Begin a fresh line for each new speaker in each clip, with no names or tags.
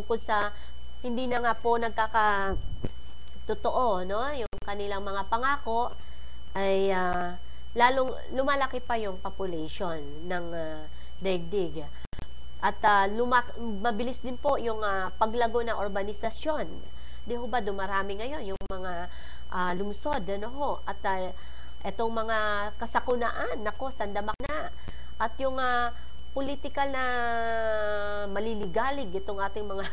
bukod sa hindi na nga po totoo, no? Yung kanilang mga pangako ay lalong lumalaki pa yung population ng daigdig. At mabilis din po yung paglago ng urbanisasyon. Di ho ba dumarami ngayon yung mga lungsod, ano ho? At etong mga kasakunaan, nako, sandamak na. At yung political na maliligalig itong ating mga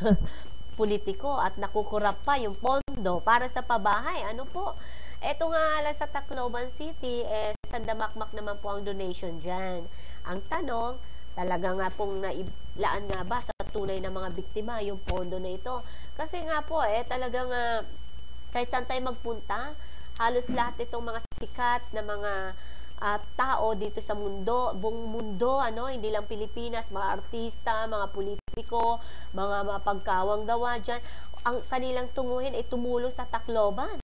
politiko at nakukurap pa yung pondo para sa pabahay. Ano po? Eto nga lang sa Tacloban City, sandamakmak naman po ang donation dyan. Ang tanong, talaga nga pong nailaan nga ba sa tunay na mga biktima yung pondo na ito? Kasi nga po, talagang kahit saan tayo magpunta, halos lahat itong mga sikat na mga tao dito sa mundo, buong mundo, ano, hindi lang Pilipinas, mga artista, mga politiko, mga mapagkawang gawa dyan, ang kanilang tunguhin ay tumulong sa Tacloban.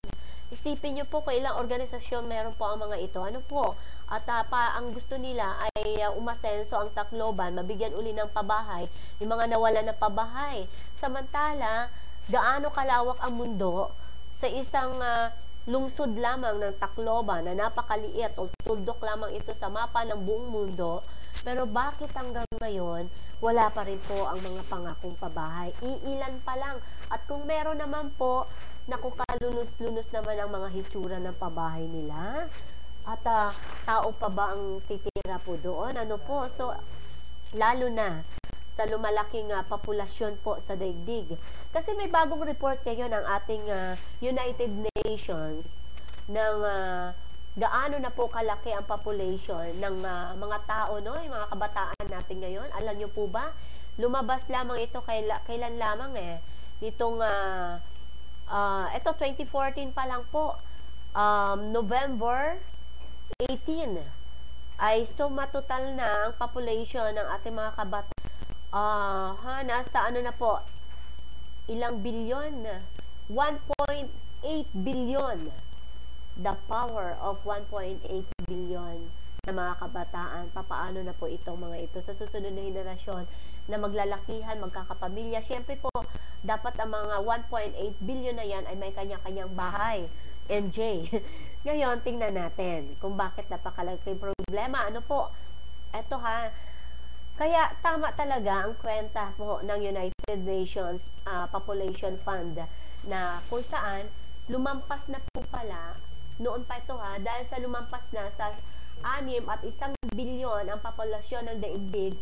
Isipin nyo po kung ilang organisasyon meron po ang mga ito. Ano po? At ang gusto nila ay umasenso ang Tacloban, mabigyan uli ng pabahay, yung mga nawala ng pabahay. Samantala, gaano kalawak ang mundo sa isang lungsod lamang ng Tacloban na napakaliit o tuldok lamang ito sa mapa ng buong mundo, pero bakit hanggang ngayon wala pa rin po ang mga pangakong pabahay? Iilan pa lang. At kung meron naman po, naku, kalunos-lunos naman ang mga hitsura ng pabahay nila. At tao pa ba ang titira po doon? Ano po? So, lalo na sa lumalaking populasyon po sa daigdig. Kasi may bagong report ngayon ng ating United Nations ng gaano na po kalaki ang population ng mga tao, no? Yung mga kabataan natin ngayon. Alam nyo po ba? Lumabas lamang ito kailan lamang nitong ito 2014 pa lang po. November 18 ay matotal na ang population ng ating mga kabataan. Nasa ano na po, ilang bilyon? 1.8 billion. The power of 1.8 billion na mga kabataan. Papaano na po itong mga ito sa susunod na henerasyon na maglalakihan, magkakapamilya. Siyempre po, dapat ang mga 1.8 billion na yan ay may kanya-kanyang bahay. MJ. Ngayon, tingnan natin kung bakit napakalaking problema. Ano po? Eto kaya tama talaga ang kwenta po ng United Nations Population Fund na kung saan lumampas na po pala noon pa ito dahil sa lumampas na sa 6 at 1 bilyon ang populasyon ng daigdig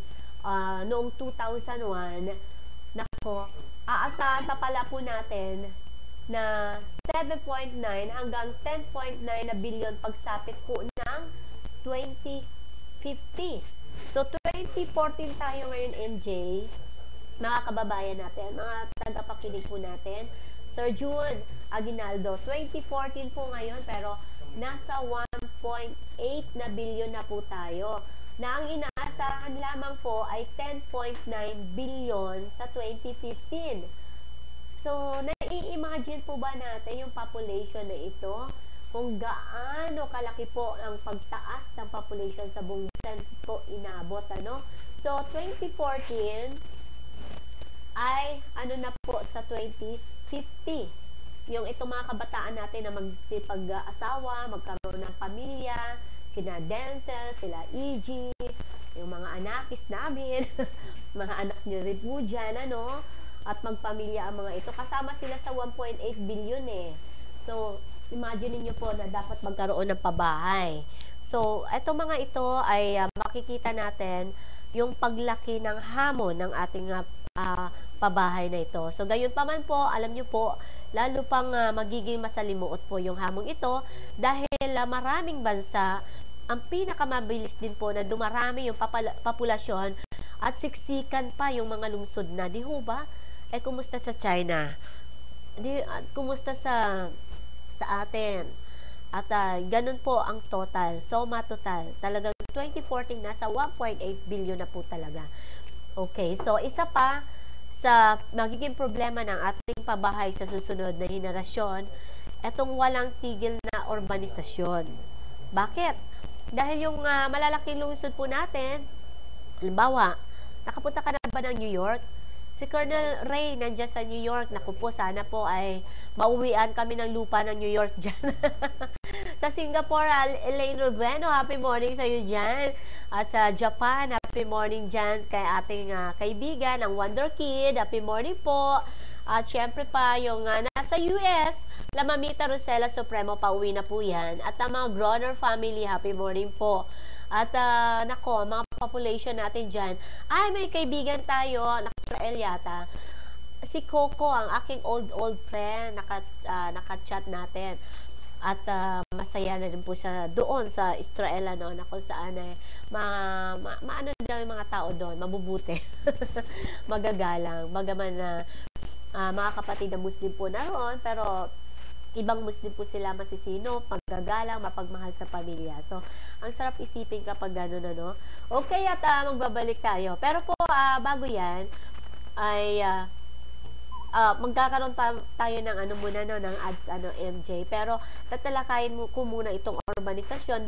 noong 2001. Nako, aasahan pa pala po natin na 7.9 hanggang 10.9 na bilyon pagsapit po ng 2050. So, 2014 tayo ngayon, MJ, mga kababayan natin, mga tagapakinig po natin. Sir June Aguinaldo, 2014 po ngayon, pero nasa 1.8 na bilyon na po tayo. Na ang inaasahan lamang po ay 10.9 bilyon sa 2015. So, nai-imagine po ba natin yung population na ito? Kung gaano kalaki po ang pagtaas ng population sa buong po inabot, ano? So, 2014 ay ano na po sa 2050. Yung itong mga kabataan natin na magsipag-asawa, magkaroon ng pamilya, sina Denzel, sila EG, yung mga anakis namin, mga anak nyo rin po dyan, ano? At magpamilya ang mga ito. Kasama sila sa 1.8 billion So, imagine niyo po na dapat magkaroon ng pabahay. So, itong mga ito ay makikita natin yung paglaki ng hamon ng ating pabahay na ito. So, gayon pa man po, alam niyo po, lalo pang magiging masalimuot po yung hamong ito dahil maraming bansa ang pinakamabilis din po na dumarami yung populasyon at siksikan pa yung mga lungsod na. Di ho ba? Kumusta sa China? Kumusta sa atin? At ganun po ang total. Total. Talagang 2014 nasa 1.8 billion na po talaga. Okay, so isa pa sa magiging problema ng ating pabahay sa susunod na henerasyon, etong walang tigil na urbanisasyon. Bakit? Dahil yung malalaking lungsod po natin, halimbawa, nakapunta ka na ba ng New York? Si Colonel Ray nandiyan sa New York. Naku po, sana po ay mauwian kami ng lupa ng New York dyan. Sa Singapore, Elaine Rubeno, happy morning sa iyo dyan. At sa Japan, happy morning dyan kay ating kaibigan, ang Wonder Kid. Happy morning po. At syempre pa, yung nasa US, La Mamita Rosella Supremo, pauwi na po yan. At ang mga Groner family, happy morning po. At nako, mga population natin dyan. Ay, may kaibigan tayo, Israel yata. Si Coco, ang aking old friend, naka-chat natin. At masaya na rin po siya doon sa Israel, ano, na kung saan maano daw yung mga tao doon, mabubuti. Magagalang. Bagaman na mga kapatid na Muslim po naroon, pero ibang Muslim po sila, masisino, paggagalang, mapagmahal sa pamilya. So, ang sarap isipin kapag gano'n, ano. Okay, at magbabalik tayo. Pero po, bago yan, ay magkakaroon pa tayo ng muna, no, ng ads, MJ. Pero, tatalakayin ko muna itong urbanisasyon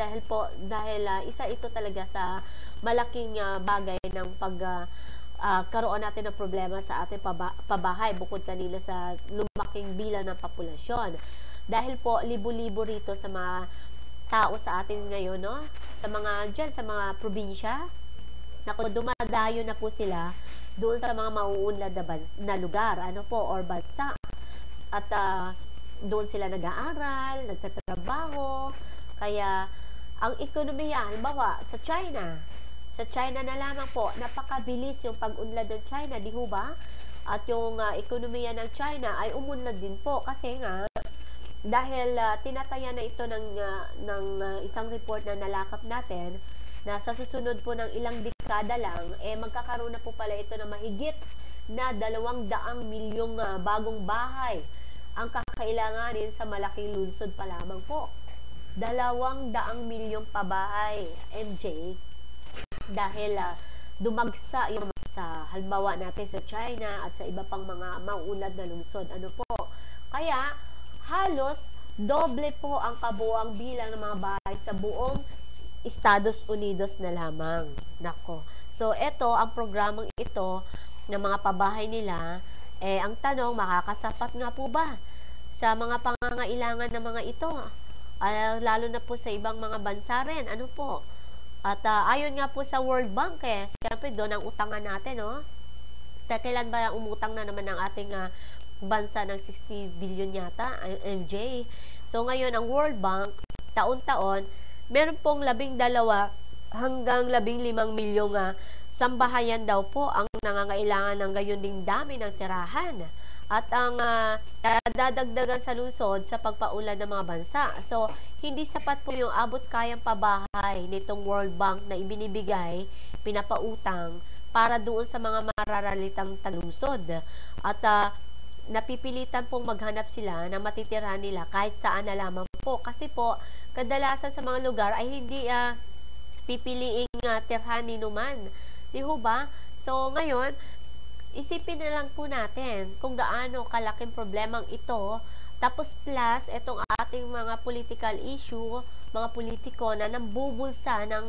dahil isa ito talaga sa malaking bagay ng karoon natin ng problema sa ating pabahay bukod kanina sa lumaking bilang ng populasyon. Dahil po, libo-libo rito sa mga tao sa atin ngayon, no? Sa mga probinsya, dumadayo na po sila doon sa mga mauunlad na lugar, or bansa. At doon sila nag-aaral, nagtatrabaho. Kaya, ang ekonomiya, halimbawa, sa China na lamang po, napakabilis yung pag-unlad ng China, di ho ba? At yung ekonomiya ng China ay umunlad din po kasi nga dahil tinataya na ito ng isang report na nalakap natin na sa susunod po ng ilang dekada lang, magkakaroon na po pala ito na mahigit na 200 milyong bagong bahay ang kakailanganin sa malaking lungsod pa lamang po. 200 milyong pabahay, MJ, dahil dumagsa yung sa halimbawa natin sa China at sa iba pang mga mauunlad na lungsod. Kaya halos doble po ang kabuuang bilang ng mga bahay sa buong Estados Unidos na lamang. Nako. So ito, ang programang ito ng mga pabahay nila, ang tanong, makakasapat nga po ba sa mga pangangailangan ng mga ito? Lalo na po sa ibang mga bansa rin. At ayon nga po sa World Bank, siyempre doon ang utangan natin, no? Kailan ba umutang na naman ang ating bansa ng 60 billion yata, MJ? So ngayon, ang World Bank, taon-taon, meron pong 12 hanggang 15 milyong sambahayan daw po ang nangangailangan ng gayon ding dami ng tirahan. At ang dadagdagan sa lungsod sa pagpaunlad ng mga bansa. So, hindi sapat po yung abot kayang pabahay nitong World Bank na ibinibigay, pinapautang, para doon sa mga mararalitang talungsod. At napipilitan pong maghanap sila na matitirahan nila kahit saan na lamang po. Kasi po, kadalasan sa mga lugar ay hindi pipiliing tirhan ni numan. Di ho ba? So, ngayon, isipin na lang po natin kung gaano kalaking problemang ito, tapos plus itong ating mga political issue, mga politiko na nambubulsa ng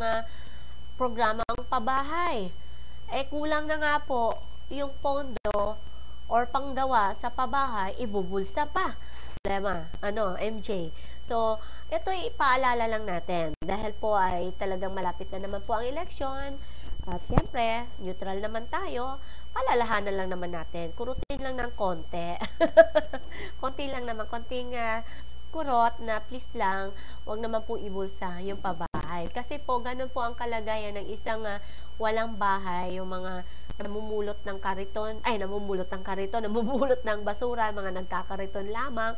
programang pabahay. Kulang na nga po yung pondo or panggawa sa pabahay, ibubulsa pa. Problema, MJ. So, ito ipaalala lang natin dahil po ay talagang malapit na naman po ang eleksyon. At siyempre, neutral naman tayo, palalahanan lang naman natin. Kurutin lang ng konti. Konti lang naman, konting kurot na please lang, wag naman po ibulsa yung pabahay. Kasi po, ganun po ang kalagayan ng isang walang bahay, yung mga namumulot ng basura, mga nagkakariton lamang.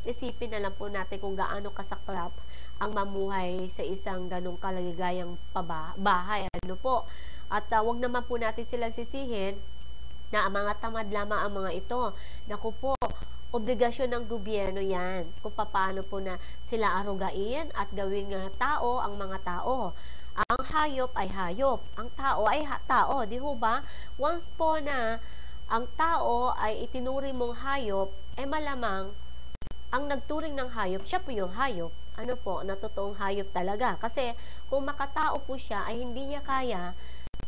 Isipin na lang po natin kung gaano kasaklap ang mamuhay sa isang ganong kalagayang bahay. At wag naman po natin silang sisihin na mga tamad lamang ang mga ito. Naku po, obligasyon ng gobyerno yan kung paano po na sila arugain at gawing tao ang mga tao. Ang hayop ay hayop, ang tao ay tao, di ho ba? Once po na ang tao ay itinuri mong hayop, malamang ang nagturing ng hayop, siya po yung hayop. Na totoong hayop talaga. Kasi kung makatao po siya, ay hindi niya kaya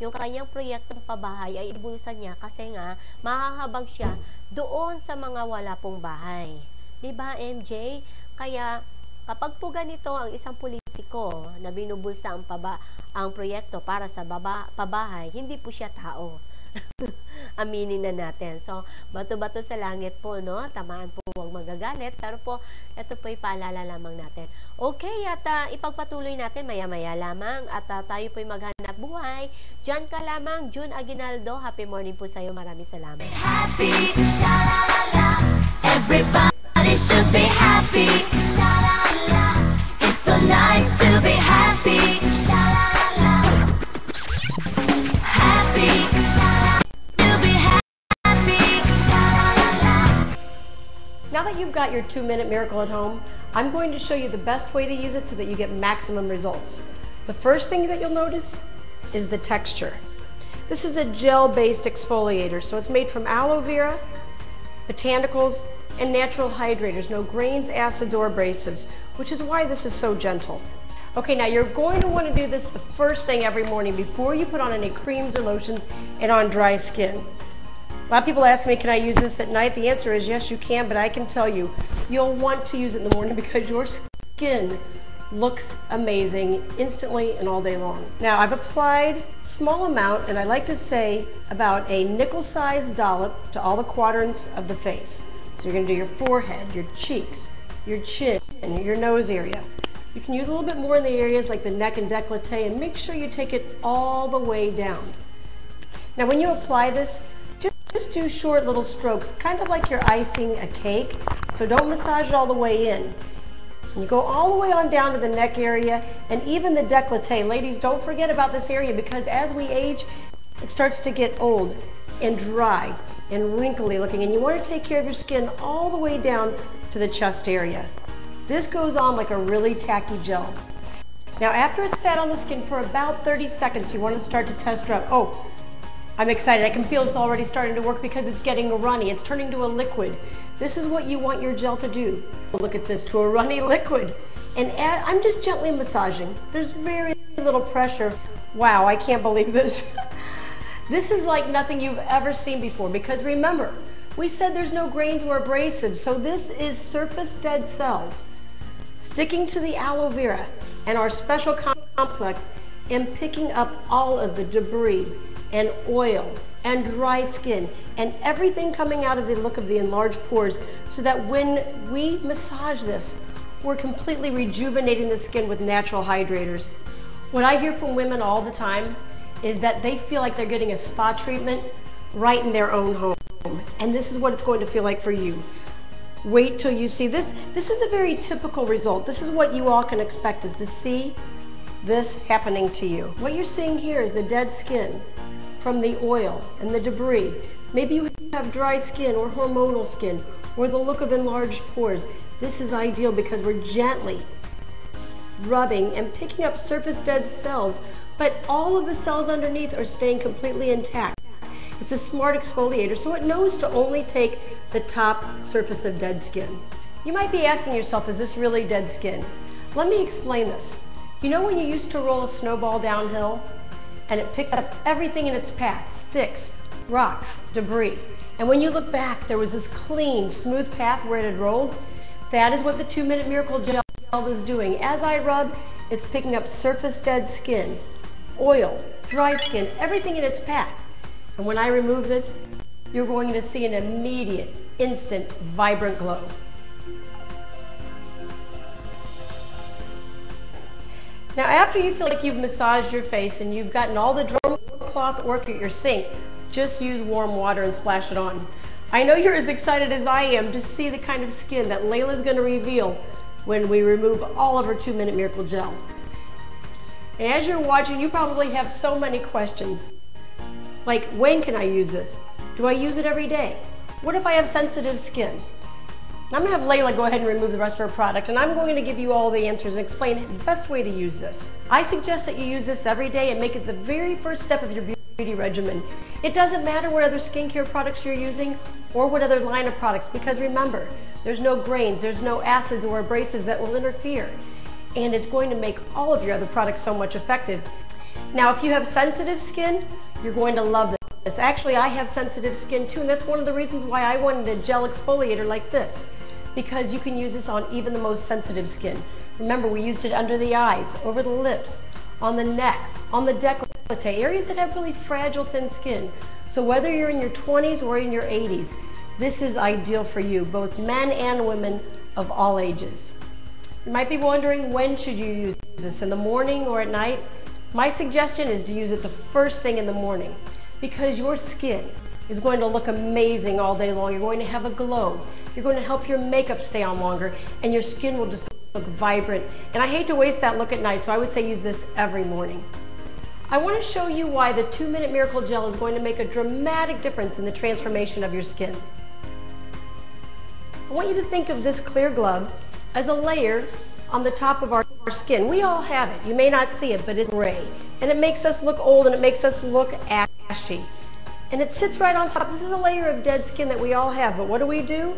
yung kanyang proyektong pabahay ay ibulsa niya kasi nga mahahabag siya doon sa mga wala pong bahay. 'Di ba, MJ? Kaya kapag po ganito ang isang politiko na binubulsa ang proyekto para sa pabahay, hindi po siya tao. Aminin na natin. So, bato-bato sa langit po, no? Tamaan po, huwag magagalit. Pero po, ito po yung paalala lamang natin. Okay, at ipagpatuloy natin maya-maya lamang. At tayo po yung maghanap buhay. Diyan ka lamang, June Aguinaldo. Happy morning po sa'yo. Maraming salamat.
Happy, sha-la-la-la. Everybody should be happy, sha-la-la. It's so nice to be happy, sha-la-la-la. Happy, sha-la-la. To be happy, sha-la-la-la.
Now that you've got your 2-minute miracle at home, I'm going to show you the best way to use it so that you get maximum results. The first thing that you'll notice is the texture. This is a gel-based exfoliator, so it's made from aloe vera, botanicals, and natural hydrators, no grains, acids, or abrasives, which is why this is so gentle. Okay, now you're going to want to do this the first thing every morning before you put on any creams or lotions and on dry skin. A lot of people ask me, can I use this at night? The answer is yes, you can, but I can tell you, you'll want to use it in the morning because your skin looks amazing instantly and all day long. Now, I've applied a small amount, and I like to say about a nickel-sized dollop to all the quadrants of the face. So you're going to do your forehead, your cheeks, your chin, and your nose area. You can use a little bit more in the areas like the neck and décolleté, and make sure you take it all the way down. Now when you apply this, just do short little strokes, kind of like you're icing a cake, so don't massage it all the way in. And you go all the way on down to the neck area and even the décolleté. Ladies, don't forget about this area because as we age, it starts to get old and dry and wrinkly looking, and you want to take care of your skin all the way down to the chest area. This goes on like a really tacky gel. Now after it's sat on the skin for about 30 seconds, you want to start to test rub. Oh, I'm excited. I can feel it's already starting to work because it's getting runny. It's turning to a liquid. This is what you want your gel to do. Look at this, to a runny liquid. And I'm just gently massaging. There's very little pressure. Wow, I can't believe this. This is like nothing you've ever seen before because remember, we said there's no grains or abrasives, so this is surface dead cells sticking to the aloe vera and our special complex and picking up all of the debris and oil and dry skin and everything coming out of the look of the enlarged pores so that when we massage this, we're completely rejuvenating the skin with natural hydrators. What I hear from women all the time is that they feel like they're getting a spa treatment right in their own home. And this is what it's going to feel like for you. Wait till you see this. This is a very typical result. This is what you all can expect, is to see this happening to you. What you're seeing here is the dead skin from the oil and the debris. Maybe you have dry skin or hormonal skin or the look of enlarged pores. This is ideal because we're gently rubbing and picking up surface dead cells, but all of the cells underneath are staying completely intact. It's a smart exfoliator, so it knows to only take the top surface of dead skin. You might be asking yourself, is this really dead skin? Let me explain this. You know when you used to roll a snowball downhill and it picked up everything in its path, sticks, rocks, debris, and when you look back, there was this clean, smooth path where it had rolled? That is what the 2-Minute Miracle Gel is doing. As I rub, it's picking up surface dead skin, oil, dry skin, everything in its path. And when I remove this, you're going to see an immediate, instant, vibrant glow. Now, after you feel like you've massaged your face and you've gotten all the drum cloth work at your sink, just use warm water and splash it on. I know you're as excited as I am to see the kind of skin that Layla's going to reveal when we remove all of her 2-Minute Miracle Gel. And as you're watching, you probably have so many questions. Like, when can I use this? Do I use it every day? What if I have sensitive skin? I'm going to have Layla go ahead and remove the rest of her product, and I'm going to give you all the answers and explain the best way to use this. I suggest that you use this every day and make it the very first step of your beauty regimen. It doesn't matter what other skincare products you're using or what other line of products, because remember, there's no grains, there's no acids or abrasives that will interfere, and it's going to make all of your other products so much effective. Now, if you have sensitive skin, you're going to love this. Actually, I have sensitive skin too, and that's one of the reasons why I wanted a gel exfoliator like this, because you can use this on even the most sensitive skin. Remember, we used it under the eyes, over the lips, on the neck, on the décolleté, areas that have really fragile, thin skin. So whether you're in your 20s or in your 80s, this is ideal for you, both men and women of all ages. You might be wondering, when should you use this, in the morning or at night? My suggestion is to use it the first thing in the morning, because your skin is going to look amazing all day long. You're going to have a glow. You're going to help your makeup stay on longer, and your skin will just look vibrant. And I hate to waste that look at night, so I would say use this every morning. I want to show you why the 2-Minute Miracle Gel is going to make a dramatic difference in the transformation of your skin. I want you to think of this clear glove as a layer on the top of our skin. We all have it. You may not see it, but it's gray. And it makes us look old, and it makes us look ashy. And it sits right on top. This is a layer of dead skin that we all have, but what do?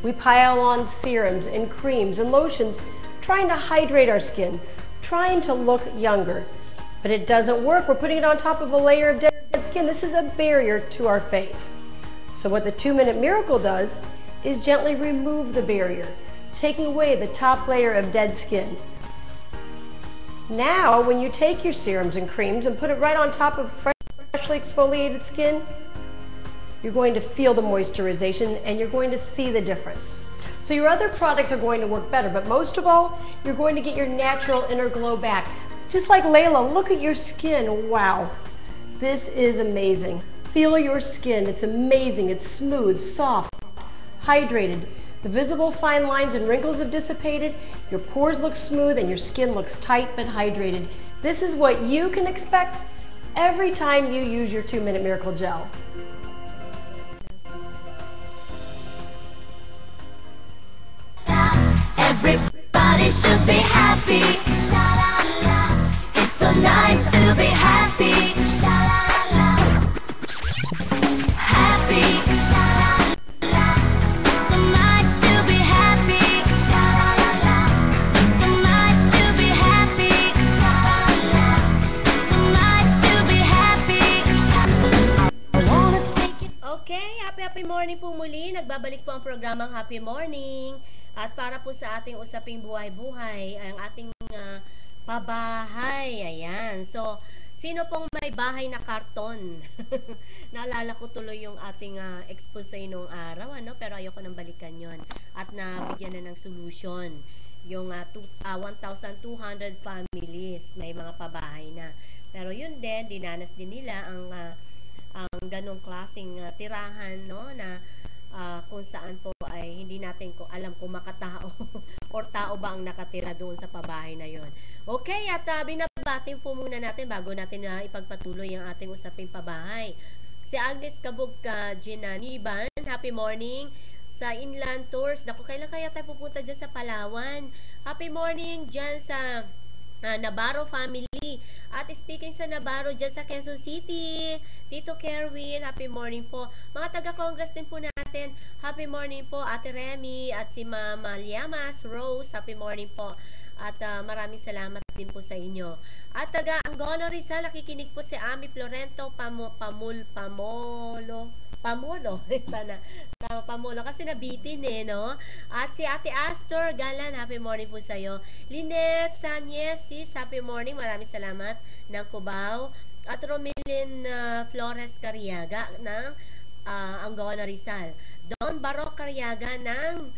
We pile on serums and creams and lotions, trying to hydrate our skin, trying to look younger. But it doesn't work. We're putting it on top of a layer of dead skin. This is a barrier to our face. So what the 2-Minute Miracle does is gently remove the barrier, taking away the top layer of dead skin. Now, when you take your serums and creams and put it right on top of freshly exfoliated skin, you're going to feel the moisturization and you're going to see the difference. So your other products are going to work better, but most of all, you're going to get your natural inner glow back. Just like Layla, look at your skin. Wow, this is amazing. Feel your skin. It's amazing. It's smooth, soft, hydrated. The visible fine lines and wrinkles have dissipated, your pores look smooth, and your skin looks tight but hydrated. This is what you can expect every time you use your 2-Minute Miracle Gel.
Everybody should be happy. Sha-la-la. It's so nice to be happy. Sha-la-la. Happy. Sha-la-la. It's so nice to be happy. Sha-la-la. It's so nice to be happy. Sha-la-la. It's so nice to be happy. I wanna take it.
Okay, happy morning po muli. Nagbabalik po ang programang Happy Morning. At para po sa ating usaping buhay-buhay, ang ating pabahay. Ayan. So, sino pong may bahay na karton? Naalala ko tuloy yung ating expose noong araw, ano? Pero ayoko nang balikan yon. At nabigyan na ng solution. Yung 1,200 families, may mga pabahay na. Pero yun din, dinanas din nila ang ganong klaseng tirahan, no? Na kung saan po ay hindi natin alam kung makatao or tao ba ang nakatira doon sa pabahay na yon. Okay, at binabati po muna natin bago natin ipagpatuloy ang ating usaping pabahay. Si Agnes Kabog Ginaniban, happy morning. Sa Inland Tours, naku, kailan kaya tayo pupunta dyan sa Palawan? Happy morning dyan sa Navarro family. At speaking sa Navarro, dyan sa Quezon City, Tito Kerwin, happy morning po. Mga taga-Congress din po natin, happy morning po. Ate Remy at si Mama Liamas Rose, happy morning po. At maraming salamat din po sa inyo. At taga-Angono Rizal, nakikinig po si Ami Florento Pamolo. Pamolo kasi nabitin no? At si Ate Astor Galan, happy morning po sa iyo. Lynette Sanyes, sis, happy morning. Maraming salamat ng Cubao. At Romelin Flores Cariaga ng Angono Rizal. Don Barok Cariaga ng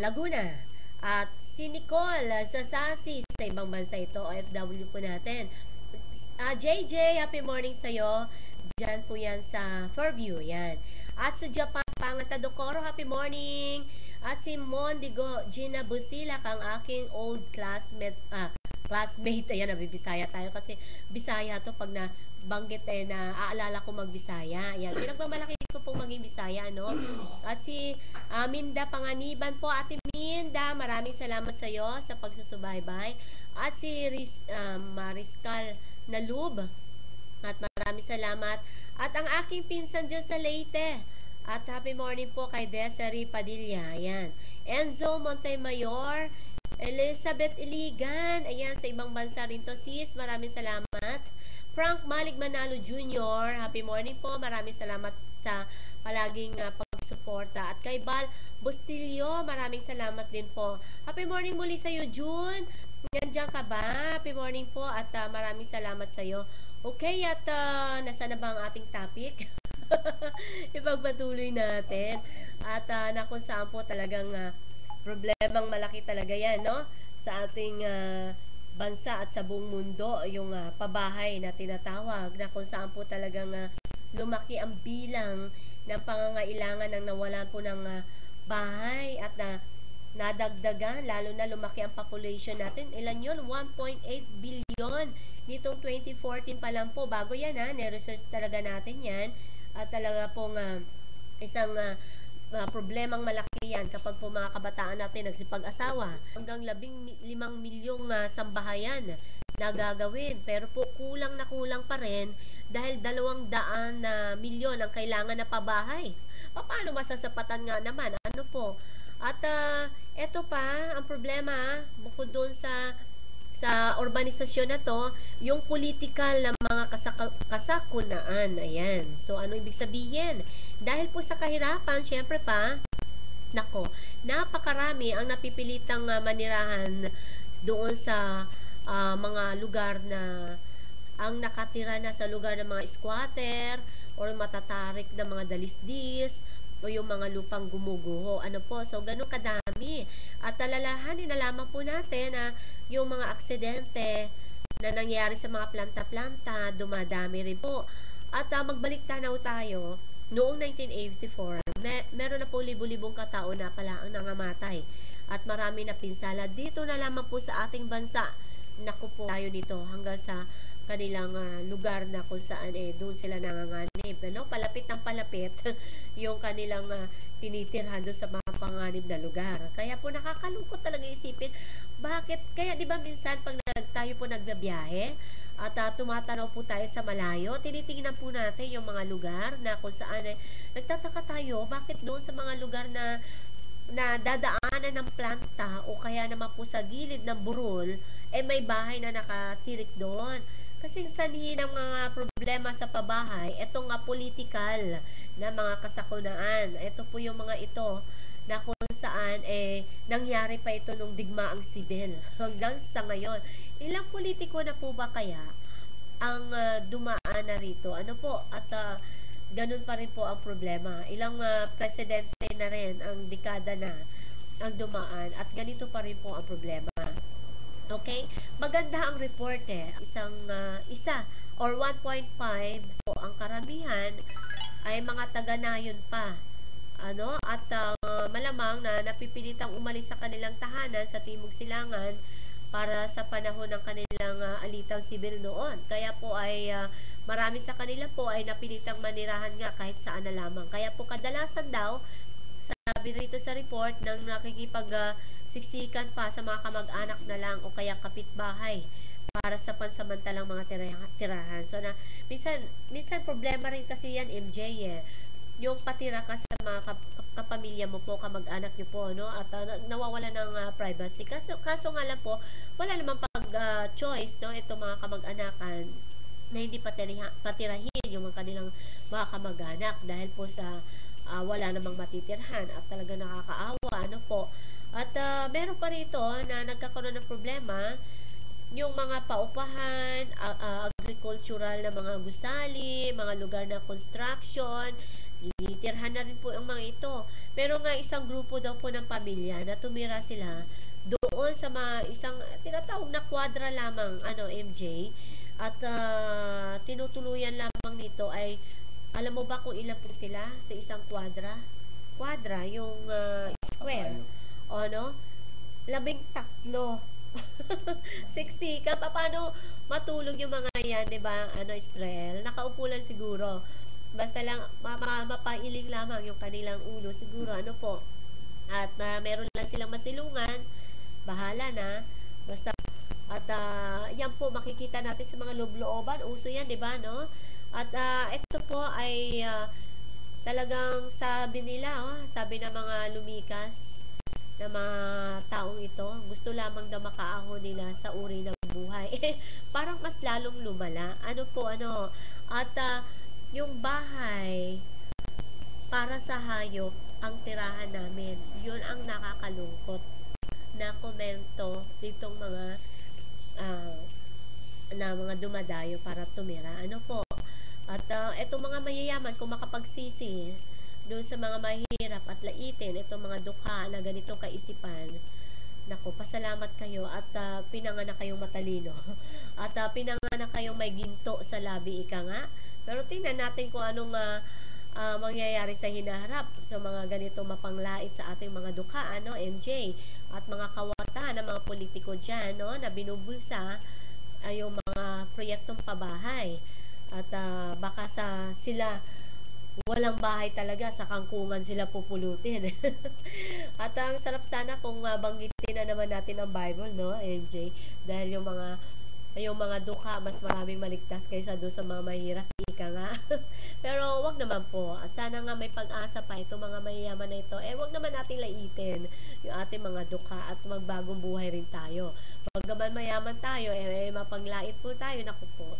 Laguna. At si Nicole Sasasi sa ibang bansa ito, OFW po natin. JJ, happy morning sa iyo. Diyan po yan sa Fairview, yan. At sa Japan, Pangata Dokoro, happy morning. At si Mondigo Gina Busila, kang aking old classmate, ayan, nabibisaya tayo kasi Bisaya to pag nabanggit na aalala ko magbisaya. Yan, pinagmamalaki ko pong maging Bisaya, no? At si Minda Panganiban po, Ate Minda, maraming salamat sa iyo sa pagsusubaybay. At si Mariscal Nalub, at maraming salamat. At ang aking pinsan dyan sa Leyte. At happy morning po kay Desiree Padilla. Ayan. Enzo Montemayor. Elizabeth Iligan, ayan, sa ibang bansa rin to, sis. Maraming salamat. Frank Malig Manalo Jr., happy morning po. Maraming salamat sa palaging pagsuporta. At kay Bal Bustillo, maraming salamat din po. Happy morning muli sa iyo, June. Nandiyan ka ba? Happy morning po at maraming salamat sa iyo. Okay, at nasa na ba ang ating topic? Ipagpatuloy natin. At na kung saan po talagang problemang malaki talaga yan, no? Sa ating bansa at sa buong mundo, yung pabahay na tinatawag na kung saan po talagang lumaki ang bilang ng pangangailangan ng nawalan po ng bahay at nadagdagan, lalo na lumaki ang population natin. Ilan yun? 1.8 billion nitong 2014 pa lang po. Bago yan ni-research talaga natin yan. At talaga pong isang problemang malaki yan kapag po mga kabataan natin nagsipag-asawa. Hanggang 15 milyong sambahayan na gagawin. Pero po kulang na kulang pa rin dahil 200 milyon ang kailangan na pabahay. Paano masasapatan nga naman? Ano po? At eto pa, ang problema, bukod doon sa urbanisasyon na to, yung political na mga kasakunaan. Ayan. So, ano ibig sabihin? Dahil po sa kahirapan, syempre pa, nako, napakarami ang napipilitang manirahan doon sa mga lugar na ang nakatira na sa lugar ng mga squatter or matatarik na mga dalisdis o yung mga lupang gumuguho. Ano po? So, ganun kadami. At alalahanin na lamang po natin na yung mga aksidente na nangyari sa mga planta-planta, dumadami rin po. At magbalik tanaw tayo, noong 1984, meron na po libu-libong katao na pala ang nangamatay. At marami na pinsala. Dito na lamang po sa ating bansa, naku po tayo dito hanggang sa kanilang lugar na kung saan doon sila nanganganib. Ano? Palapit ng palapit yung kanilang tinitirhan doon sa mga panganib na lugar. Kaya po nakakalungkot talaga isipin, bakit? Kaya di ba minsan pag tayo po nagbabiyahe at tumatanaw po tayo sa malayo, tinitingnan po natin yung mga lugar na kung saan nagtataka tayo, bakit doon sa mga lugar na dadaanan ng planta o kaya naman po sa gilid ng burol, may bahay na nakatirik doon. Kasi sanhi ng mga problema sa pabahay, ito nga political na mga kasakunaan. Ito po yung mga ito na kung saan nangyari pa ito nung digmaang sibil hanggang sa ngayon. Ilang politiko na po ba kaya ang dumaan na rito? Ano po? At ganun pa rin po ang problema. Ilang presidente na rin ang dekada na ang dumaan at ganito pa rin po ang problema. Okay? Maganda ang report isa or 1.5 po ang karamihan ay mga taga-nayon pa. Ano? At malamang na napipilitang umalis sa kanilang tahanan sa Timog Silangan para sa panahon ng kanilang alitang sibil noon. Kaya po ay marami sa kanila po ay napilitang manirahan nga kahit saan na lamang. Kaya po kadalasan daw, sabi rito sa report, nang nakikipag-siksikan pa sa mga kamag-anak na lang o kaya kapitbahay para sa pansamantalang mga tirahan. So na minsan problema rin kasi yan, MJ yung patira ka sa mga kapamilya mo po, kamag-anak nyo po, no? At nawawala ng privacy. Kaso nga lang po, wala namang choice, no? Ito mga kamag-anakan na hindi patirahin yung mga kanilang mga kamag-anak dahil po sa wala namang matitirhan at talaga nakakaawa, ano po. At meron pa rito na nagkakaroon ng problema yung mga paupahan, agricultural na mga gusali, mga lugar na construction, tinitirhan na rin po ang mga ito. Pero nga isang grupo daw po ng pamilya na tumira sila doon sa isang tinatawag na kwadra lamang, MJ, at tinutuluyan lamang nito ay, alam mo ba kung ilan po sila sa isang kwadra? Kwadra, yung square. O, no? 13. Sexy ka. Paano matulog yung mga yan, di ba? Estrel? Nakaupo lang siguro. Basta lang, mapailing lamang yung kanilang ulo. Siguro, ano po. At meron lang silang masilungan. Bahala na. Basta, at yan po, makikita natin sa mga loob-looban. Uso yan, di ba, no? At ito po ay talagang sabi nila, sabi ng mga lumikas na mga taong ito, gusto lamang na makaahon nila sa uri ng buhay. Parang mas lalong lumala. Ano po, ano, at yung bahay para sa hayop ang tirahan namin. Yun ang nakakalungkot na komento nitong mga ah, na mga dumadayo para tumira. Ano po? At etong mga mayayaman, kung makapagsisi doon sa mga mahirap at laitin, itong mga dukha na ganitong kaisipan, nako, pasalamat kayo at pinanganak kayong matalino. At pinanganak kayong may ginto sa labi, ika nga. Pero tingnan natin kung anong mangyayari sa hinaharap sa mga ganito mapanglait sa ating mga dukha, ano, MJ, at mga kawatan ng mga politiko dyan, no, na binubulsa ay yung mga proyektong pabahay. At baka sila walang bahay talaga, sa kangkungan sila pupulutin. At ang sarap sana kung banggitin na naman natin ang Bible, no, MJ, dahil yung mga dukha mas maraming maligtas kaysa doon sa mga mahirap, ika nga. Pero wag naman po, sana nga may pag-asa pa itong mga mayayaman na ito. Wag naman natin laitin yung ating mga dukha at magbagong buhay rin tayo. Pag naman mayaman tayo, mapanglait po tayo, naku po.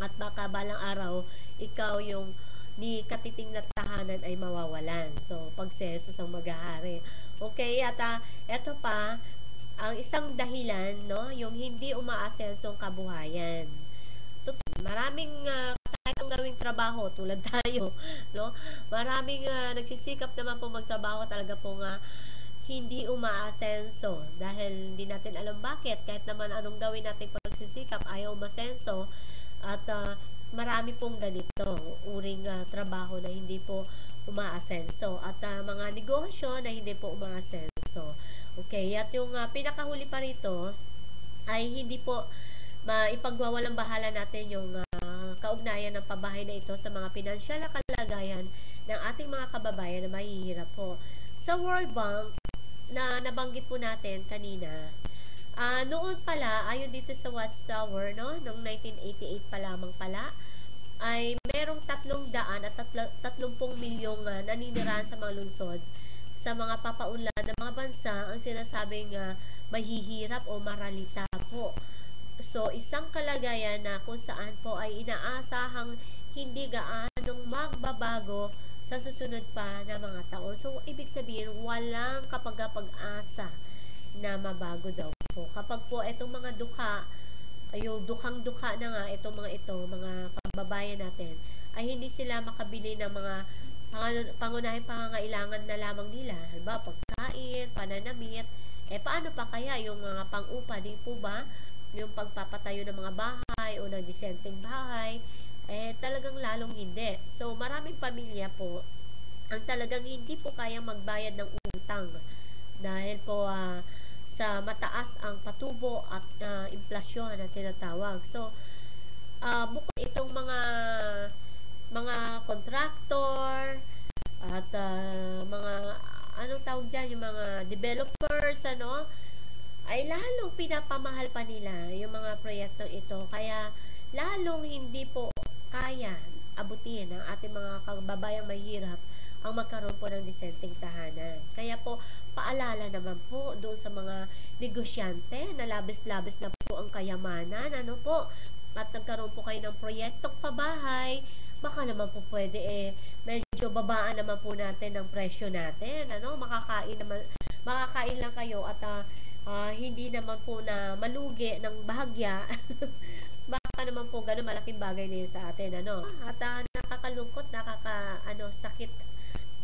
At baka balang araw, ikaw yung ni katiting na tahanan ay mawawalan. So, pagsesos ang maghahari. Okay, at eto pa, ang isang dahilan, no, yung hindi umaasensong kabuhayan. Maraming kahit ang gawing trabaho tulad tayo, no, maraming nagsisikap naman po magtrabaho, talaga po nga hindi umaasenso dahil hindi natin alam bakit. Kahit naman anong gawin natin pagsisikap, ayaw umasenso. At marami pong ganito uring trabaho na hindi po umaasenso at mga negosyo na hindi po umaasenso. Okay, at yung pinakahuli pa rito ay hindi po maipagwawalang bahala natin yung kaugnayan ng pabahay na ito sa mga pinansyal na kalagayan ng ating mga kababayan na mahihirap po. Sa World Bank na nabanggit po natin kanina, noon pala, ayon dito sa Watchtower, no, noong 1988 pa lamang pala, ay merong 300 at 30 milyong naninirahan sa mga lungsod sa mga papaunlad ng mga bansa ang sinasabing mahihirap o maralita po. So, isang kalagayan na kung saan po ay inaasahang hindi gaanong magbabago sa susunod pa na mga taon. So, ibig sabihin, walang kapag-asa na mabago daw po. Kapag po itong mga dukha, yung dukhang-dukha na nga itong mga kababayan natin, ay hindi sila makabili ng mga pangunahing pangangailangan na lamang nila. Halimbawa, pagkain, pananamit, paano pa kaya yung mga pang-upa, di po ba? Yung pagpapatayo ng mga bahay o ng disenteng bahay, talagang lalong hindi. So, maraming pamilya po ang talagang hindi po kayang magbayad ng utang dahil po sa mataas ang patubo at inflasyon na tinatawag. So, bukod itong mga kontraktor at mga anong tawag dyan, yung mga developers, ano, ay lalong pinapamahal pa nila yung mga proyektong ito. Kaya lalong hindi po kaya abutin ng ating mga kababayang mahirap ang magkaroon po ng disenteng tahanan. Kaya po, paalala naman po doon sa mga negosyante na labis-labis na po ang kayamanan, ano po, at nagkaroon po kayo ng proyektong pabahay, baka naman po pwede medyo babaan naman po natin ng presyo natin, ano, makakain lang kayo at hindi naman po na malugi ng bahagya. Baka naman po gano'n malaking bagay na yun sa atin, ano. At nakakalungkot, sakit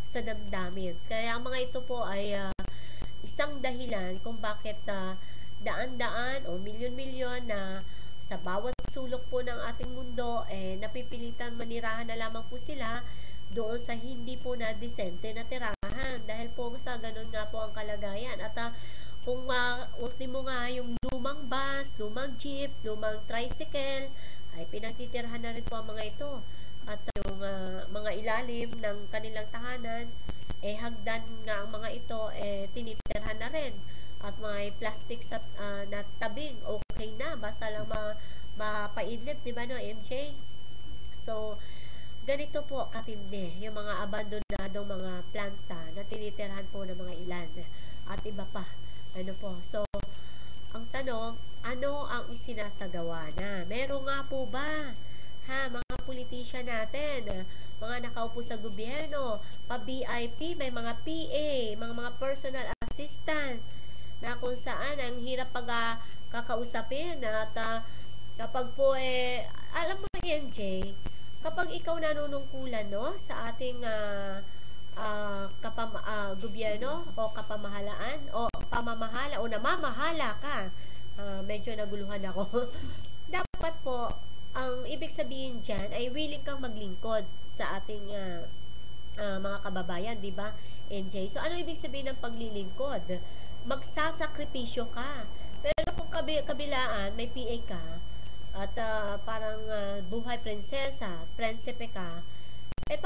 sa damdamin. Kaya ang mga ito po ay isang dahilan kung bakit daan-daan o milyon-milyon na sa bawat sulok po ng ating mundo napipilitan manirahan na lamang po sila doon sa hindi po na disente na tirahan dahil po sa ganun nga po ang kalagayan. At kung ultimo nga yung lumang bus, lumang jeep, lumang tricycle ay pinagtitirhan na rin po ang mga ito. At yung mga ilalim ng kanilang tahanan, hagdan nga ang mga ito, tinitirhan na rin. At mga plastic na tabing, okay na, basta lang mapaidlip, di ba no, MJ? So, Ganito po katindi yung mga abandonadong mga planta na tinitirhan po ng mga ilan at iba pa. Ano po? So, ang tanong, ano ang isinasagawa na? Meron nga po ba? Ha, mga politician natin, mga nakaupo sa gobyerno, pa-VIP, may mga PA, mga personal assistant, na kung saan ang hirap kakausapin at kapag po alam mo MJ, kapag ikaw nanunungkulan no sa ating gobyerno o kapamahalaan o pamamahala o namamahala ka, medyo naguluhan ako. Dapat po ang ibig sabihin diyan ay willing kang maglingkod sa ating mga kababayan, di ba, MJ? So, ano ibig sabihin ng paglilingkod? Magsasakripisyo ka. Pero kung kabilaan, may PA ka, at parang buhay prinsesa, prinsipe ka,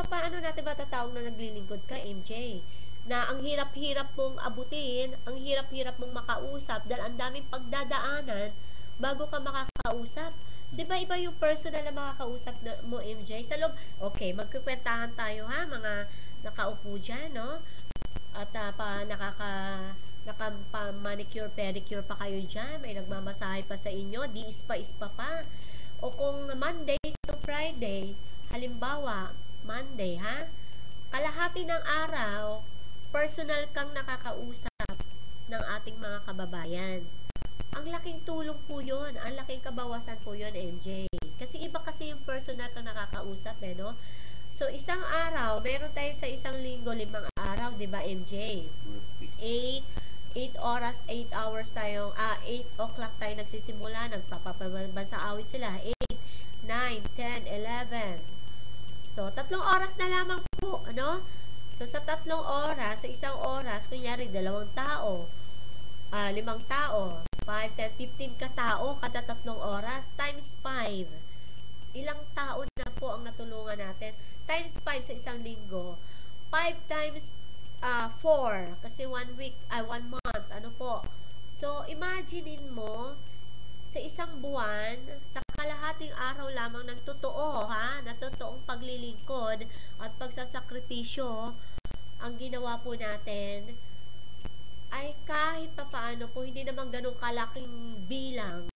paano natin matatawag na naglilingkod ka, MJ? Na ang hirap-hirap mong abutin, ang hirap-hirap mong makausap, dahil ang daming pagdadaanan bago ka makakausap. Di ba iba yung personal na makakausap mo, MJ? Sa loob, okay, magkukwentahan tayo ha, mga nakaupo dyan, no? At naka-manicure, pedicure pa kayo dyan, may nagmamasahe pa sa inyo, di ispa-ispa pa. O kung Monday to Friday, halimbawa, Monday, ha? Kalahati ng araw, personal kang nakakausap ng ating mga kababayan. Ang laking tulong po yun, ang laking kabawasan po yun, MJ. Kasi iba kasi yung personal kang nakakausap, no? So, isang araw, meron tayo sa isang linggo, 5 araw, di ba, MJ? 8 oras, 8 hours tayo, 8 o'clock tayo nagsisimula, nagpapabansa awit sila, 8, 9, 10, 11. So, 3 oras na lamang po, ano? So, sa 3 oras, sa isang oras, kunyari, 2 tao, 5 tao, 5, 10, 15 katao kada 3 oras, times 5. Ilang tao na po ang natulungan natin? Times 5 sa isang linggo. 5 times 4, kasi 1 week, 1 month, ano po. So, imaginein mo, sa isang buwan, sa kalahating araw lamang ng totoo, na totoong paglilingkod at pagsasakripisyo, ang ginawa po natin, ay kahit papaano po, hindi naman ganun kalaking bilang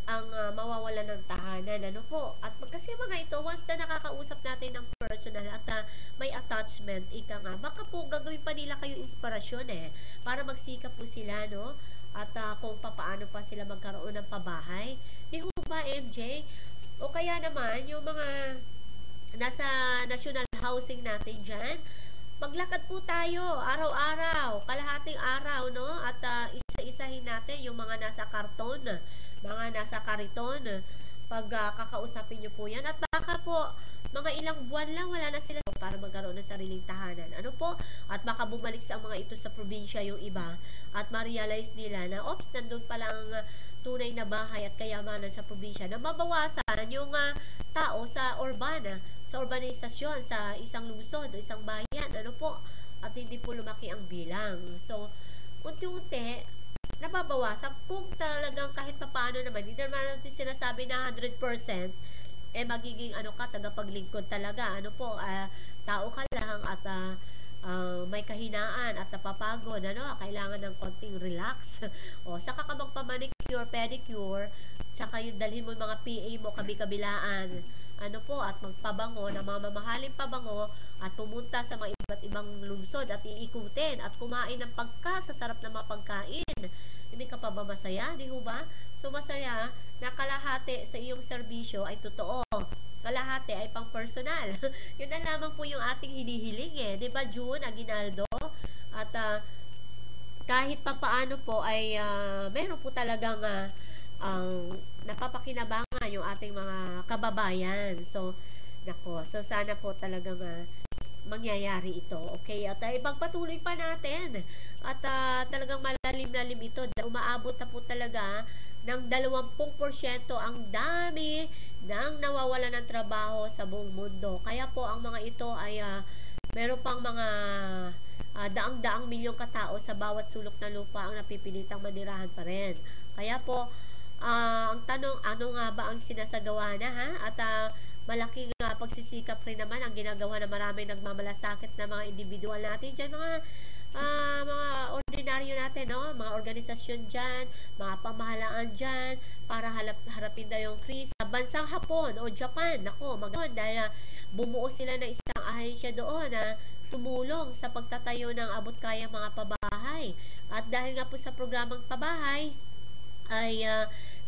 ang mawawala ng tahanan, ano po. At kasi mga ito, once na nakakausap natin ng personal at may attachment, ika nga, baka po gagawin pa nila kayo inspirasyon para magsikap po sila, no? At kung papaano pa sila magkaroon ng pabahay. Di ho ba, MJ? O kaya naman, yung mga nasa national housing natin dyan, maglakad po tayo araw-araw, kalahating araw, no? At isa-isahin natin yung mga nasa karton, mga nasa kariton. Pag kakausapin nyo po yan. At baka po, mga ilang buwan lang, wala na sila para magkaroon ng sariling tahanan. Ano po? At baka bumalik sa mga ito sa probinsya yung iba. At ma-realize nila na, oops, nandun palang tunay na bahay at kayamanan sa probinsya, na mabawasan yung tao sa urbana, sa urbanisasyon, sa isang lungsod o isang bayan, ano po, at hindi po lumaki ang bilang. So, unti-unti, nababawasan kung talagang kahit papaano naman, hindi naman natin sinasabi na 100%, magiging tagapaglingkod talaga, tao ka lang at may kahinaan at napapagod, kailangan ng konting relax. O, saka ka magpa-manicure, pedicure, saka yung dalhin mo yung mga PA mo kabi-kabilaan, at magpabango ng mga mamahaling pabango at pumunta sa mga iba't ibang lungsod at iikutin at kumain ng pagkasasarap na mga pagkain. Hindi ka pa ba masaya? Di ho ba? So, masaya na kalahati sa iyong serbisyo ay totoo. Kalahati ay pang personal. Yun na lamang po yung ating hinihiling Di ba, June Aguinaldo? At kahit pa paano po ay meron po talagang napapakinabangan yung ating mga kababayan. So, so sana po talagang mangyayari ito. Okay? At ipagpatuloy pa natin. At talagang malalim-lalim ito. Umaabot na po talaga ng 20% ang dami ng nawawala ng trabaho sa buong mundo. Kaya po ang mga ito ay meron pang mga daang-daang milyong katao sa bawat sulok ng lupa ang napipilitang manirahan pa rin. Kaya po, ang tanong, ano nga ba ang sinasagawa na At malaking pagsisikap rin naman ang ginagawa ng maraming nagmamalasakit na mga individual natin dyan, mga ordinaryo natin, no? Mga organisasyon dyan, mga pamahalaan dyan, para harapin na yung krisis. Sa bansang Hapon o Japan, nako, magandang dahil bumuo sila ng isang ahensya doon na tumulong sa pagtatayo ng abot-kayang mga pabahay. At dahil nga po sa programang pabahay, ay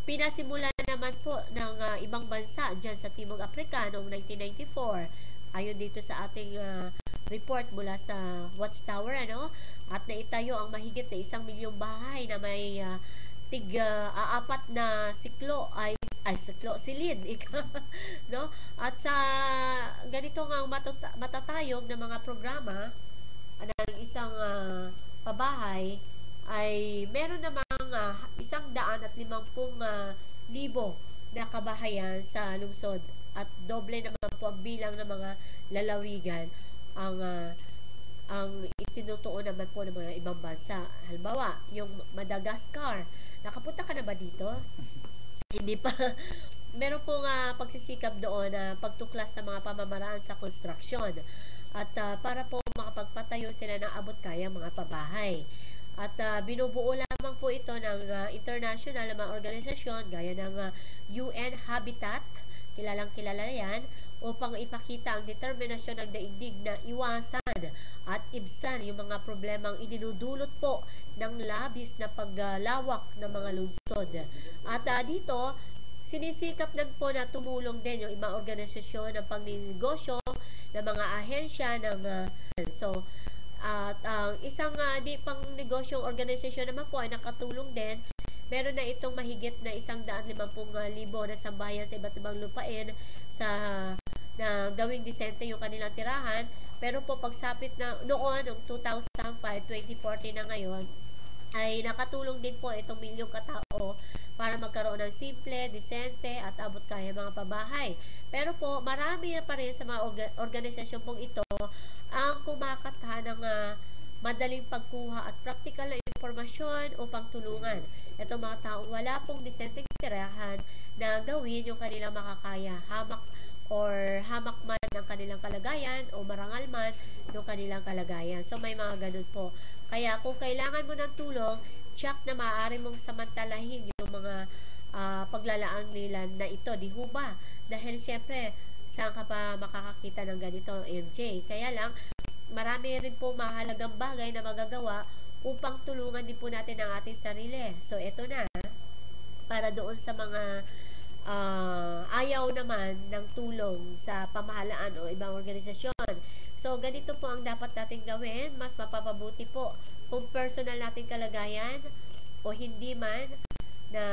pinasimulan naman po ng ibang bansa dyan sa Timog Africa noong 1994. Ayon dito sa ating report mula sa Watchtower, ano? At naitayo ang mahigit na 1,000,000 bahay na may apat na siklo silid no? At sa ganito nga matatayog na mga programa ng isang pabahay ay meron namang 150,000 na kabahayan sa lungsod at doble naman po ang bilang ng mga lalawigan ang itinutuon naman po ng mga ibang bansa. Halimbawa, yung Madagascar. Nakapunta ka na ba dito? Hindi pa. Meron pong pagsisikap doon na pagtuklas ng mga pamamaraan sa construction at para po makapagpatayo sila ng abot-kayang mga pabahay. At binubuo lamang po ito ng international na mga organisasyon gaya ng UN Habitat, kilalang kilala yan, upang ipakita ang determinasyon ng daigdig na iwasan at ibsan yung mga problemang idinudulot po ng labis na paglawak ng mga lungsod. At dito, sinisikap na po na tumulong din yung ibang organisasyon ng pangninegosyo, ng mga ahensya, at ang isang di pang negosyong organisasyon naman po ay nakatulong din. Meron na itong mahigit na 150,000 na sambahayan sa iba't ibang lupain na gawing disente yung kanilang tirahan. Pero po pagsapit na noon, noong 2005, 2014 na ngayon, ay nakatulong din po itong 1,000,000 katao para magkaroon ng simple, disente at abot kaya mga pabahay. Pero po, marami na pa rin sa mga organisasyon pong ito ang kumakatha ng madaling pagkuha at praktikal na impormasyon upang tulungan itong mga taong wala pong disenteng tirahan na gawin yung kanilang makakaya, hamak man ang kanilang kalagayan o marangal man yung kanilang kalagayan. So may mga ganun po. Kaya kung kailangan mo ng tulong, check na maaari mong samantalahin yung mga paglalaang nila na ito, di ho ba? Dahil siyempre, saan ka pa makakakita ng ganito, MJ? Kaya lang, marami rin po mahalagang bagay na magagawa upang tulungan din po natin ang ating sarili. So, ito na, para doon sa mga ayaw naman ng tulong sa pamahalaan o ibang organisasyon. So, ganito po ang dapat natin gawin. Mas mapapabuti po kung personal nating kalagayan o hindi man, na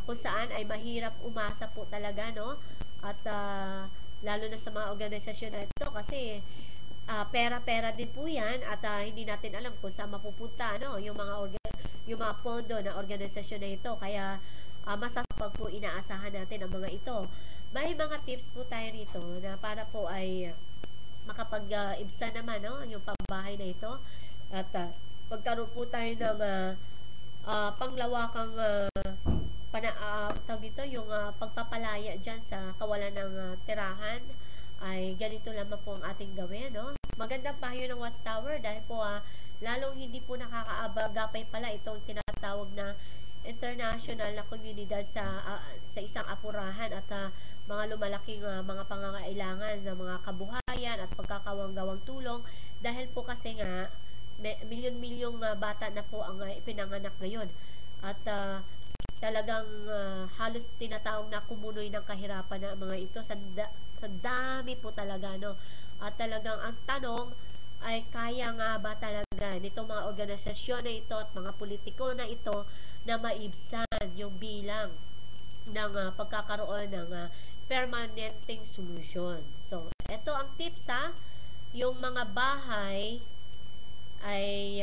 kung saan ay mahirap umasa po talaga, no? At lalo na sa mga organisasyon na ito kasi pera-pera din po yan at hindi natin alam kung saan mapupunta, no? Yung mga pondo na organisasyon na ito. Kaya masasapag po inaasahan natin ang mga ito. May mga tips po tayo rito na para po ay makapag-ibsa naman, no? Yung pambahay na ito. At magkaroon po tayo ng panglawakang tawag dito, yung pagpapalaya dyan sa kawalan ng tirahan ay ganito lamang po ang ating gawin, no? Magandang payo ng Watchtower dahil po lalong hindi po nakakaabagapay pala itong tinatawag na international na komunidad sa isang apurahan at mga lumalaking mga pangangailangan ng mga kabuhayan at pagkakawang-gawang tulong dahil po kasi nga milyon-milyong bata na po ang ipinanganak ngayon at talagang halos tinatawag na kumunoy ng kahirapan na mga ito sa dami po talaga, no? At talagang ang tanong ay kaya nga ba talaga nitong mga organisasyon na ito at mga politiko na ito na maibsan yung bilang ng pagkakaroon ng permanenteng solusyon. So, ito ang tips yung mga bahay ay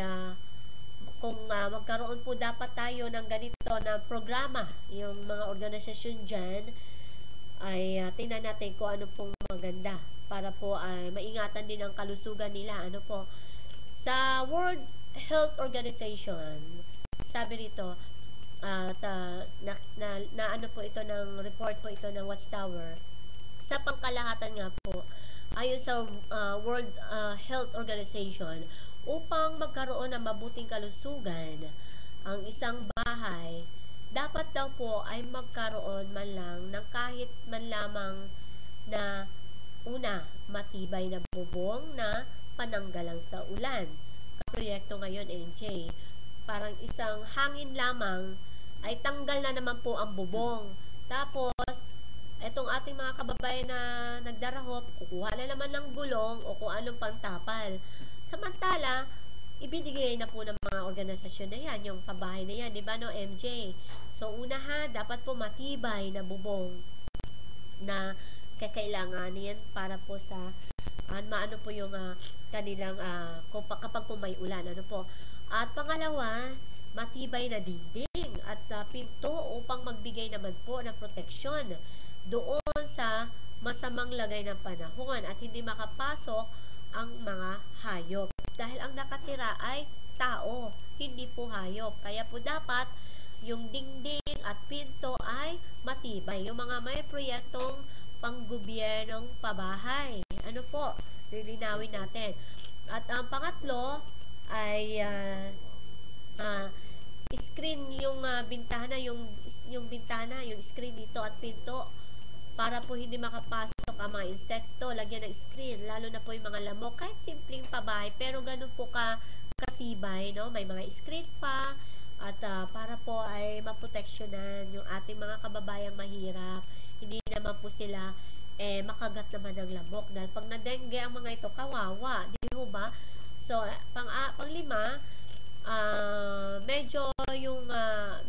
kung magkaroon po dapat tayo ng ganito na programa, yung mga organisasyon dyan ay tingnan natin kung ano pong maganda para po maingatan din ang kalusugan nila. Ano po, sa World Health Organization, sabi rito na ano po ito ng report po ito ng Watchtower, Sa pangkalahatan nga po, ayon sa World Health Organization, upang magkaroon ng mabuting kalusugan ang isang bahay, dapat daw po ay magkaroon man lang ng kahit man lamang na una, matibay na bubong na pananggalang sa ulan. Proyekto ngayon, NJ, parang isang hangin lamang ay tanggal na naman po ang bubong. Tapos, etong ating mga kababayan na nagdarahop, kukuha na naman ng gulong o kung anong pangtapal. Samantala, ibinigay na po ng mga organisasyon na yan, yung pabahay na yan, di ba no, MJ? So, una ha, dapat po matibay na bubong na kakailangan yan para po sa maano po yung kanilang kapag po may ulan, ano po. At pangalawa, matibay na dingding at pinto upang magbigay naman po ng proteksyon doon sa masamang lagay ng panahon at hindi makapasok ang mga hayop. Dahil ang nakatira ay tao, hindi po hayop. Kaya po dapat yung dingding at pinto ay matibay. Yung mga may proyektong panggobyernong pabahay. Ano po? Lilinawin natin. At ang pangatlo ay screen yung bintana, yung bintana, yung screen dito at pinto para po hindi makapasok ang mga insekto. Lagyan ng screen, lalo na po yung mga lamok. Kahit simpleng pabahay, pero ganun po katibay, no? May mga screen pa at para po ay maproteksyonan yung ating mga kababayang mahirap. Hindi naman po sila makagat naman ng lamok dahil pag na-dengue ang mga ito, kawawa, di ba? So, panglima, medyo yung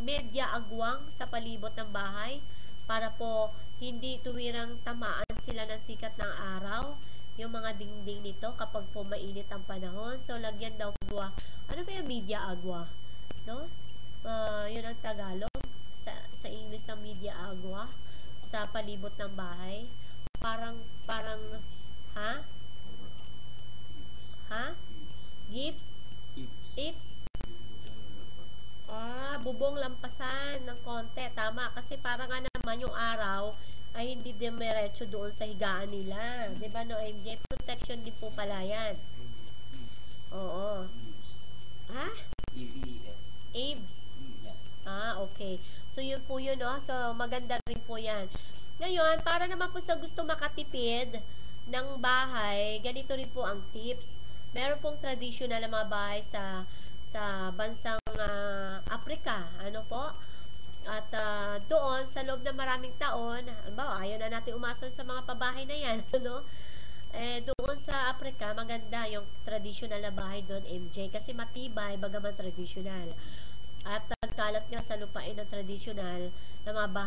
media agwang sa palibot ng bahay para po hindi tuwirang tamaan sila ng sikat ng araw yung mga dingding nito kapag po mainit ang panahon. So, lagyan daw po, ano ba yung media agwa? No? Yun ang Tagalog sa English ng media agwa sa palibot ng bahay. Parang ha? Gips? Ips? Bubong lampasan ng konti. Tama. Kasi parang nga naman yung araw ay hindi demiretso doon sa higaan nila. Diba no, MJ? Protection din po pala yan. Oo. Ha? Aibs. Okay. So, yun po yun, no? So, maganda rin po yan. Ngayon, para naman po sa gusto makatipid ng bahay, ganito rin po ang tips. Meron pong traditional na mga bahay sa bansang Africa, ano po? At doon, sa loob ng maraming taon, ayaw na natin umasa sa mga pabahay na yan, no? Doon sa Africa, maganda yung traditional na bahay doon, MJ, kasi matibay, bagaman traditional. At nagkalat nga sa lupain ng traditional na mga bahay